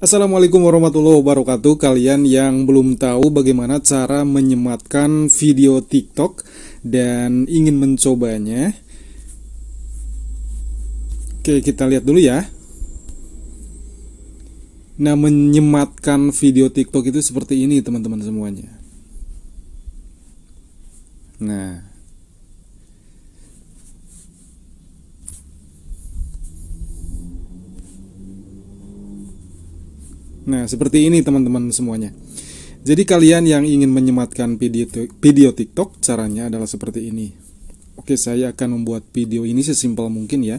Assalamualaikum warahmatullahi wabarakatuh. Kalian yang belum tahu bagaimana cara menyematkan video TikTok dan ingin mencobanya, oke, kita lihat dulu ya. Nah, menyematkan video TikTok itu seperti ini teman-teman semuanya. Nah, seperti ini teman-teman semuanya. Jadi kalian yang ingin menyematkan video TikTok, caranya adalah seperti ini. Oke, saya akan membuat video ini sesimpel mungkin ya.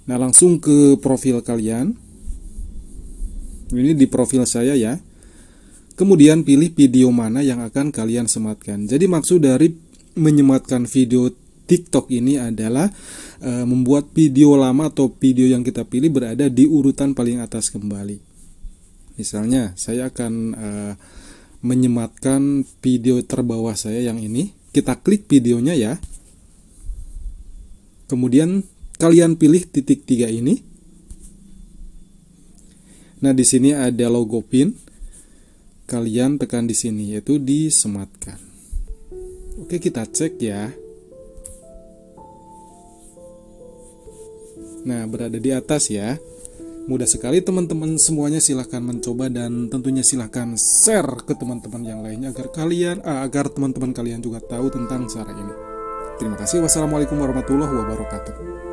Nah, langsung ke profil kalian. Ini di profil saya ya. Kemudian pilih video mana yang akan kalian sematkan. Jadi maksud dari menyematkan video TikTok ini adalah membuat video lama atau video yang kita pilih berada di urutan paling atas kembali. Misalnya saya akan menyematkan video terbawah saya yang ini. Kita klik videonya ya. Kemudian kalian pilih titik 3 ini. Nah, di sini ada logo pin. Kalian tekan di sini yaitu disematkan. Oke, kita cek ya. Nah, berada di atas ya. Mudah sekali teman-teman semuanya, silahkan mencoba dan tentunya silahkan share ke teman-teman yang lainnya agar teman-teman kalian juga tahu tentang cara ini. Terima kasih. Wassalamualaikum warahmatullahi wabarakatuh.